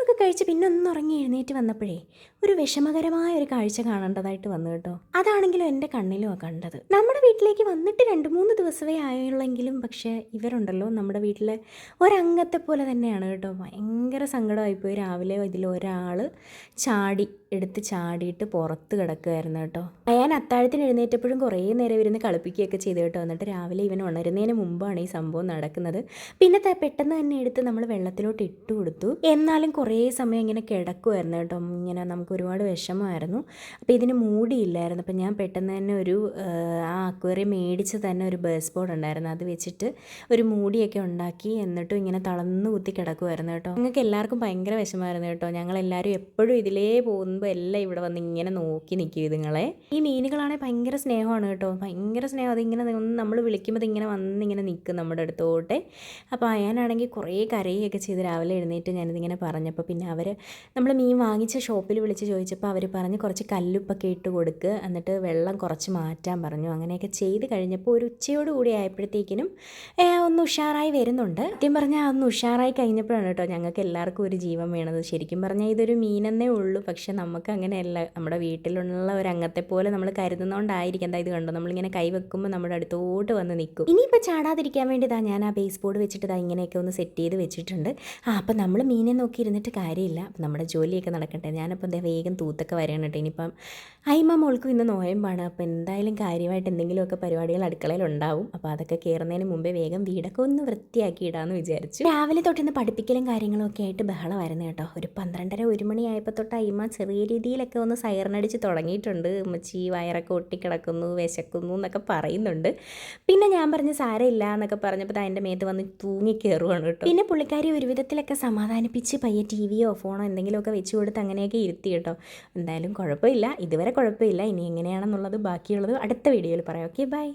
ഊണൊക്കെ കഴിച്ച് പിന്നെ ഒന്ന് ഉറങ്ങി എഴുന്നേറ്റ് വന്നപ്പോഴേ ഒരു വിഷമകരമായ ഒരു കാഴ്ച കാണേണ്ടതായിട്ട് വന്നു കേട്ടോ. അതാണെങ്കിലും എൻ്റെ കണ്ണിലും കണ്ടത്. നമ്മുടെ വീട്ടിലേക്ക് വന്നിട്ട് 2-3 ദിവസമേ ആയുള്ളെങ്കിലും പക്ഷേ ഇവരുണ്ടല്ലോ നമ്മുടെ വീട്ടിലെ ഒരംഗത്തെ പോലെ തന്നെയാണ് കേട്ടോ. ഭയങ്കര സങ്കടമായിപ്പോയി. രാവിലെ ഇതിലൊരാൾ എടുത്ത് ചാടിയിട്ട് പുറത്ത് കിടക്കുമായിരുന്നു കേട്ടോ. ഞാൻ അത്താഴത്തിന് എഴുന്നേറ്റപ്പോഴും കുറേ നേരം ഇരുന്ന് കളിപ്പിക്കുകയൊക്കെ ചെയ്തു കേട്ടോ. എന്നിട്ട് രാവിലെ ഇവൻ ഉണരുന്നതിന് മുമ്പാണ് ഈ സംഭവം നടക്കുന്നത്. പിന്നെ പെട്ടെന്ന് തന്നെ എടുത്ത് നമ്മൾ വെള്ളത്തിലോട്ട് ഇട്ട് കൊടുത്തു. എന്നാലും കുറേ സമയം ഇങ്ങനെ കിടക്കുമായിരുന്നു കേട്ടോ. ഇങ്ങനെ നമുക്ക് ഒരുപാട് വിഷമമായിരുന്നു. അപ്പോൾ ഇതിന് മൂടിയില്ലായിരുന്നു. അപ്പോൾ ഞാൻ പെട്ടെന്ന് തന്നെ ആ അക്വേറിയം മേടിച്ച് തന്നെ ഒരു ബേസ് ബോർഡ് ഉണ്ടായിരുന്നു, അത് വെച്ചിട്ട് ഒരു മൂടിയൊക്കെ ഉണ്ടാക്കി എന്നിട്ടും ഇങ്ങനെ തളർന്നു കുത്തി കിടക്കുമായിരുന്നു കേട്ടോ. ഞങ്ങൾക്ക് എല്ലാവർക്കും ഭയങ്കര വിഷമമായിരുന്നു കേട്ടോ. ഞങ്ങളെല്ലാവരും എപ്പോഴും ഇതിലേ പോകുമ്പോൾ എല്ലാം ഇവിടെ വന്ന് ഇങ്ങനെ നോക്കി നിൽക്കും ഇതുങ്ങളെ. ഈ മീനുകളാണെങ്കിൽ ഭയങ്കര സ്നേഹമാണ് കേട്ടോ, ഭയങ്കര സ്നേഹം. അതിങ്ങനെ നമ്മൾ വിളിക്കുമ്പോൾ ഇങ്ങനെ വന്നിങ്ങനെ നിൽക്കും നമ്മുടെ അടുത്തോട്ടെ. അപ്പോൾ അയാനാണെങ്കിൽ കുറേ കരയുകയൊക്കെ ചെയ്ത് രാവിലെ എഴുന്നേറ്റ് ഞാനിതിങ്ങനെ പറഞ്ഞപ്പോൾ പിന്നെ നമ്മൾ മീൻ വാങ്ങിച്ച ഷോപ്പിൽ വിളിച്ച് ചോദിച്ചപ്പോൾ അവർ പറഞ്ഞ് കുറച്ച് കല്ലുപ്പൊക്കെ ഇട്ട് കൊടുക്കുക, എന്നിട്ട് വെള്ളം കുറച്ച് മാറ്റാൻ പറഞ്ഞു. അങ്ങനെയൊക്കെ ചെയ്ത് കഴിഞ്ഞപ്പോൾ ഒരു ഉച്ചയോട് കൂടി ആയപ്പോഴത്തേക്കിനും ഒന്ന് ഉഷാറായി വരുന്നുണ്ട്. സത്യം പറഞ്ഞാൽ ഒന്ന് ഉഷാറായി കഴിഞ്ഞപ്പോഴാണ് കേട്ടോ ഞങ്ങൾക്ക് എല്ലാവർക്കും ഒരു ജീവൻ വീണത്. ശരിക്കും പറഞ്ഞാൽ ഇതൊരു മീനെന്നേ ഉള്ളൂ, പക്ഷെ നമുക്ക് അങ്ങനെയല്ല. നമ്മുടെ വീട്ടിലുള്ള ഒരു അംഗത്തെ പോലെ നമ്മൾ കരുതുന്നതുകൊണ്ടായിരിക്കും. എന്താ ഇത് കണ്ടോ, നമ്മളിങ്ങനെ കൈ വെക്കുമ്പോൾ നമ്മുടെ അടുത്തോട്ട് വന്ന് നിൽക്കും. ഇനിയിപ്പോൾ ചാടാതിരിക്കാൻ വേണ്ടി ഞാൻ ആ ബേസ് ബോർഡ് വെച്ചിട്ട് ഇങ്ങനെയൊക്കെ ഒന്ന് സെറ്റ് ചെയ്ത് വെച്ചിട്ടുണ്ട്. അപ്പോൾ നമ്മൾ മീനെ നോക്കി ഇരുന്നിട്ട് കാര്യമില്ല, അപ്പം നമ്മുടെ ജോലിയൊക്കെ നടക്കട്ടെ. ഞാനപ്പോൾ വേഗം തൂത്തൊക്കെ വരാൻ കേട്ടോ. ഇനിയിപ്പം അയ്മ മോൾക്കും ഇന്ന് നോയമ്പാണ്. അപ്പോൾ എന്തായാലും കാര്യമായിട്ട് എന്തെങ്കിലുമൊക്കെ പരിപാടികൾ അടുക്കളയിൽ ഉണ്ടാവും. അപ്പോൾ അതൊക്കെ കയറുന്നതിന് മുമ്പേ വേഗം വീടൊക്കെ ഒന്ന് വൃത്തിയാക്കി ഇടാമെന്ന് വിചാരിച്ചു. രാവിലെ തൊട്ടിന്ന് പഠിപ്പിക്കലും കാര്യങ്ങളും ഒക്കെ ആയിട്ട് ബഹളമായിരുന്നു കേട്ടോ. ഒരു 12:30-1 മണിയായപ്പോൾ തൊട്ട് അയ്മ ചെറിയ രീതിയിലൊക്കെ ഒന്ന് സൈറനടിച്ച് തുടങ്ങിയിട്ടുണ്ട്. ഉമ്മച്ചി വയറൊക്കെ ഒട്ടിക്കിടക്കുന്നു, വിശക്കുന്നു എന്നൊക്കെ പറയുന്നുണ്ട്. പിന്നെ ഞാൻ പറഞ്ഞ് സാരമില്ല എന്നൊക്കെ പറഞ്ഞപ്പോൾ അതിൻ്റെ മേത്ത് വന്ന് തൂങ്ങി കയറുവാണ് കേട്ടോ. പിന്നെ പുള്ളിക്കാരി ഒരു വിധത്തിലൊക്കെ സമാധാനിപ്പിച്ച് പയ്യെ ടിവിയോ ഫോണോ എന്തെങ്കിലുമൊക്കെ വെച്ച് കൊടുത്ത് അങ്ങനെയൊക്കെ ഇരുത്തി കേട്ടോ. എന്തായാലും കുഴപ്പമില്ല, ഇതുവരെ കുഴപ്പമില്ല. ഇനി എങ്ങനെയാണെന്നുള്ളത് ബാക്കിയുള്ളത് അടുത്ത വീഡിയോയിൽ പറയാം. Okay, by.